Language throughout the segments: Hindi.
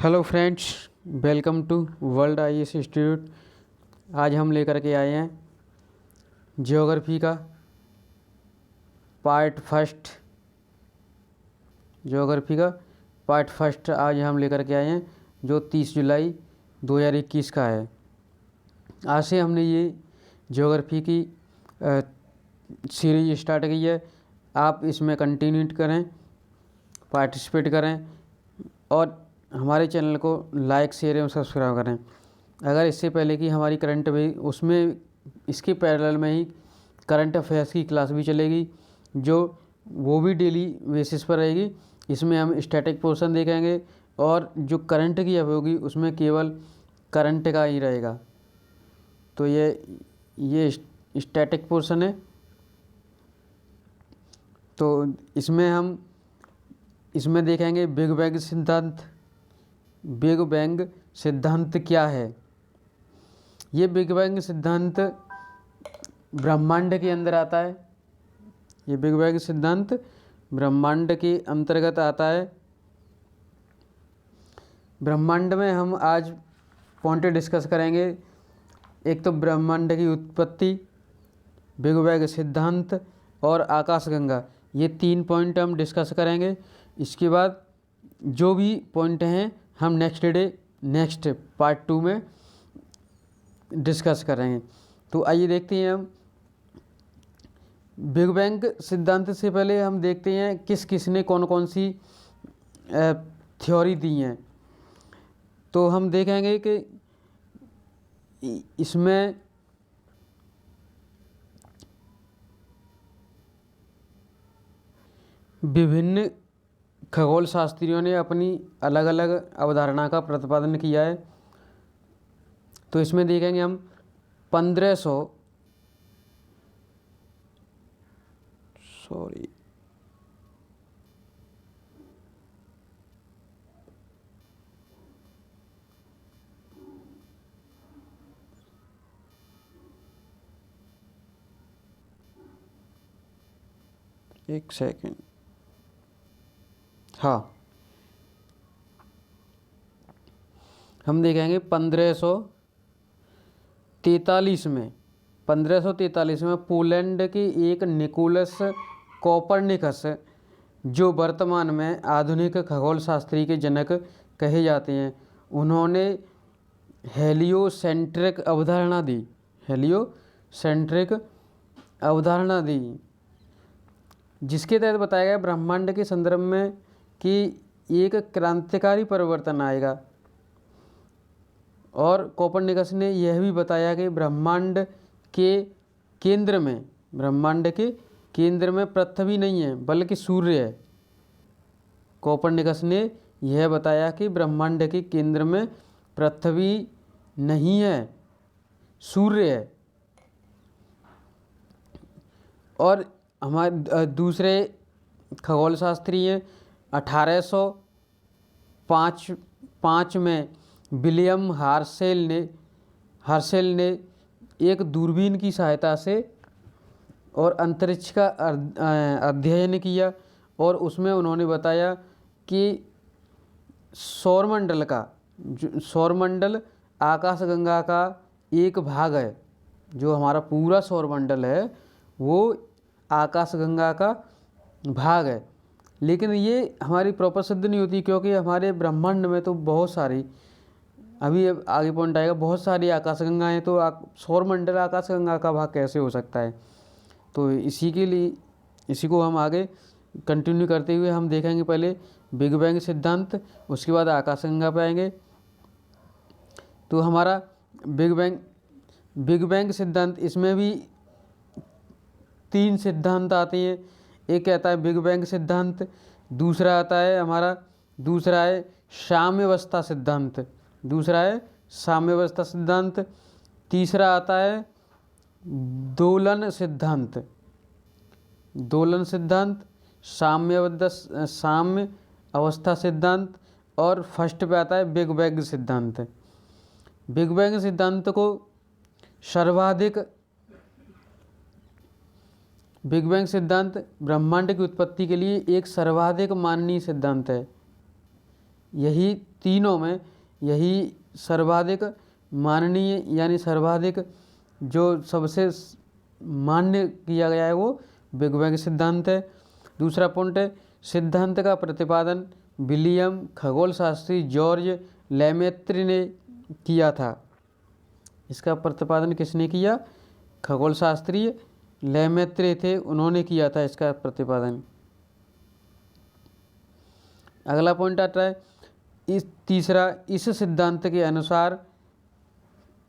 Hello friends, welcome to World IAS Institute. आज हम लेकर के आए हैं ज्योग्राफी का पार्ट फर्स्ट। आज हम लेकर के आए हैं जो 30 जुलाई 2021 का है। आज से हमने ये ज्योग्राफी की सीरीज स्टार्ट की है। आप इसमें कंटिन्यू करें, पार्टिसिपेट करें और हमारे चैनल को लाइक, शेयर एवं सब्सक्राइब करें। अगर इससे पहले कि हमारी करंट भी उसमें इसके पैरेलल में ही करंट अफेयर्स की क्लास भी चलेगी, जो वो भी डेली बेसिस पर रहेगी। इसमें हम स्टैटिक पोर्शन देखेंगे और जो करंट की अब होगी उसमें केवल करंट का ही रहेगा। तो ये स्टैटिक पोर्शन है। तो इसमें देखेंगे बिग बैंग सिद्धांत। बिग बैंग सिद्धांत क्या है? ये बिग बैंग सिद्धांत ब्रह्मांड के अंदर आता है। ये बिग बैंग सिद्धांत ब्रह्मांड के अंतर्गत आता है। ब्रह्मांड में हम आज पॉइंट डिस्कस करेंगे। एक तो ब्रह्मांड की उत्पत्ति, बिग बैंग सिद्धांत और आकाशगंगा, ये 3 पॉइंट हम डिस्कस करेंगे। इसके बाद जो भी पॉइंट हैं हम नेक्स्ट पार्ट 2 में डिस्कस करेंगे। तो आइए देखते हैं हम बिग बैंग सिद्धांत से पहले हम देखते हैं किसने कौन सी थ्योरी दी हैं। तो हम देखेंगे कि इसमें विभिन्न खगोल शास्त्रियों ने अपनी अलग अलग अवधारणा का प्रतिपादन किया है। तो इसमें देखेंगे हम 1500 एक सेकेंड। हाँ, हम देखेंगे 1543 में पोलैंड के एक निकोलस कोपरनिकस, जो वर्तमान में आधुनिक खगोल शास्त्री के जनक कहे जाते हैं, उन्होंने हेलियोसेंट्रिक अवधारणा दी, जिसके तहत बताया गया ब्रह्मांड के संदर्भ में कि एक क्रांतिकारी परिवर्तन आएगा। और कोपरनिकस ने यह भी बताया कि ब्रह्मांड के केंद्र में पृथ्वी नहीं है बल्कि सूर्य है। कोपरनिकस ने यह बताया कि ब्रह्मांड के केंद्र में पृथ्वी नहीं है, सूर्य है। और हमारे दूसरे खगोल शास्त्री हैं 1805 में विलियम हर्शेल ने एक दूरबीन की सहायता से और अंतरिक्ष का अध्ययन किया, और उसमें उन्होंने बताया कि सौरमंडल आकाशगंगा का एक भाग है। जो हमारा पूरा सौरमंडल है वो आकाशगंगा का भाग है। लेकिन ये हमारी प्रॉपर सिद्ध नहीं होती, क्योंकि हमारे ब्रह्मांड में तो बहुत सारी, अभी आगे पॉइंट आएगा, बहुत सारी आकाशगंगा हैं। तो सौरमंडल आकाशगंगा का भाग कैसे हो सकता है? तो इसी को हम आगे कंटिन्यू करते हुए हम देखेंगे। पहले बिग बैंग सिद्धांत, उसके बाद आकाशगंगा पे आएंगे। तो हमारा बिग बैंग सिद्धांत, इसमें भी 3 सिद्धांत आते हैं। एक कहता है बिग बैंग सिद्धांत, दूसरा है साम्यावस्था सिद्धांत, तीसरा आता है दोलन सिद्धांत, साम्य अवस्था सिद्धांत, और फर्स्ट पे आता है बिग बैंग सिद्धांत। बिग बैंग सिद्धांत को बिग बैंग सिद्धांत ब्रह्मांड की उत्पत्ति के लिए एक सर्वाधिक माननीय सिद्धांत है। यही तीनों में यही सर्वाधिक माननीय यानी सर्वाधिक जो सबसे मान्य किया गया है वो बिग बैंग सिद्धांत है। दूसरा पॉइंट है, सिद्धांत का प्रतिपादन विलियम खगोल शास्त्री जॉर्ज लेमेत्री ने किया था। इसका प्रतिपादन किसने किया? खगोल शास्त्री लेमेत्री थे, उन्होंने किया था इसका प्रतिपादन। अगला पॉइंट आता है तीसरा, इस सिद्धांत के अनुसार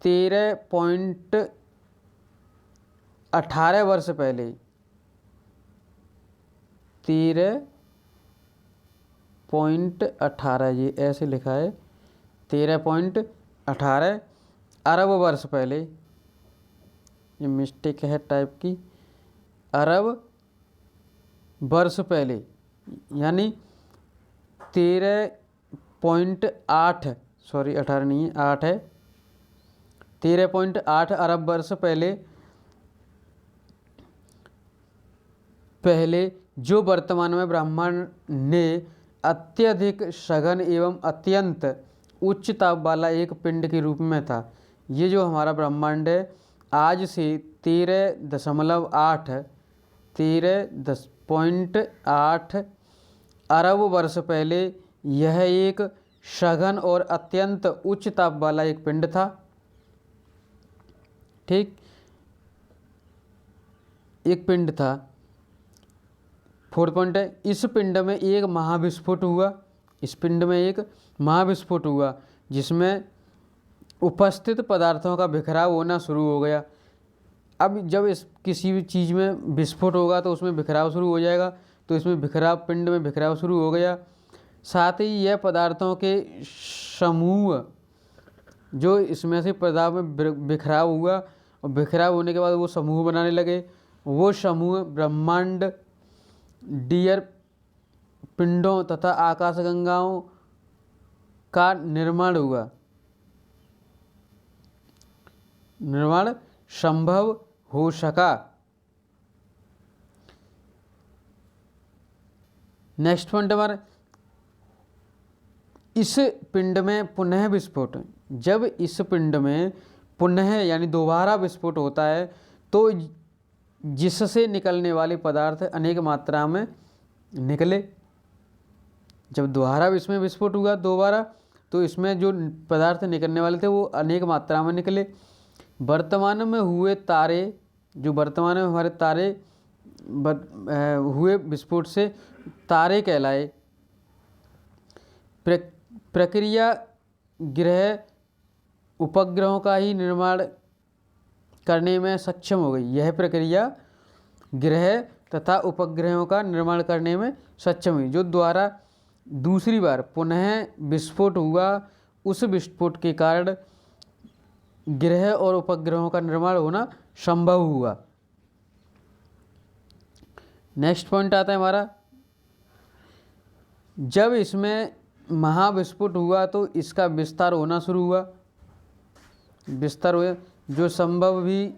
13.18 वर्ष पहले 13.18 ये ऐसे लिखा है 13.18 अरब वर्ष पहले, ये मिस्टेक है टाइप की, अरब वर्ष पहले यानी 13.8 सॉरी 18 नहीं है 8 है 13.8 अरब वर्ष पहले जो वर्तमान में ब्रह्मांड ने अत्यधिक सघन एवं अत्यंत उच्च ताप वाला एक पिंड के रूप में था। ये जो हमारा ब्रह्मांड है आज से 13.8 अरब वर्ष पहले यह एक सघन और अत्यंत उच्च ताप वाला एक पिंड था। ठीक, एक पिंड था। फोर्थ पॉइंट है, इस पिंड में एक महाविस्फोट हुआ। इस पिंड में एक महाविस्फोट हुआ जिसमें उपस्थित पदार्थों का बिखराव होना शुरू हो गया। अब जब इस किसी भी चीज़ में विस्फोट होगा तो उसमें बिखराव शुरू हो जाएगा, तो इसमें बिखराव, पिंड में बिखराव शुरू हो गया। साथ ही यह पदार्थों के समूह जो इसमें से पदार्थ में बिखराव हुआ और बिखराव होने के बाद वो समूह बनाने लगे, वो समूह ब्रह्मांड डियर पिंडों तथा आकाशगंगाओं का निर्माण संभव हो सका। नेक्स्ट पॉइंट हमारा, इस पिंड में पुनः विस्फोट। जब इस पिंड में पुनः यानी दोबारा विस्फोट होता है तो जिससे निकलने वाले पदार्थ अनेक मात्रा में निकले। जब दोबारा इसमें विस्फोट हुआ दोबारा, तो इसमें जो पदार्थ निकलने वाले थे वो अनेक मात्रा में निकले। वर्तमान में हुए तारे, जो वर्तमान में हमारे तारे हुए विस्फोट से तारे कहलाए। प्रक्रिया ग्रह उपग्रहों का ही निर्माण करने में सक्षम हो गई। यह प्रक्रिया ग्रह तथा उपग्रहों का निर्माण करने में सक्षम हुई। जो द्वारा दूसरी बार पुनः विस्फोट हुआ, उस विस्फोट के कारण ग्रह और उपग्रहों का निर्माण होना संभव हुआ। नेक्स्ट पॉइंट आता है हमारा, जब इसमें महाविस्फोट हुआ तो इसका विस्तार होना शुरू हुआ। विस्तार हुआ जो संभव भी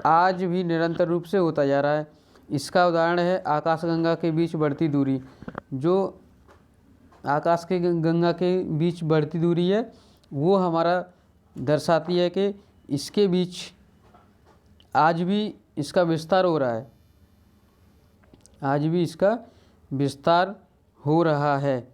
आज भी निरंतर रूप से होता जा रहा है। इसका उदाहरण है आकाशगंगा के बीच बढ़ती दूरी। जो आकाश के गंगा के बीच बढ़ती दूरी है वो हमारा दर्शाती है कि इसके बीच आज भी इसका विस्तार हो रहा है। आज भी इसका विस्तार हो रहा है।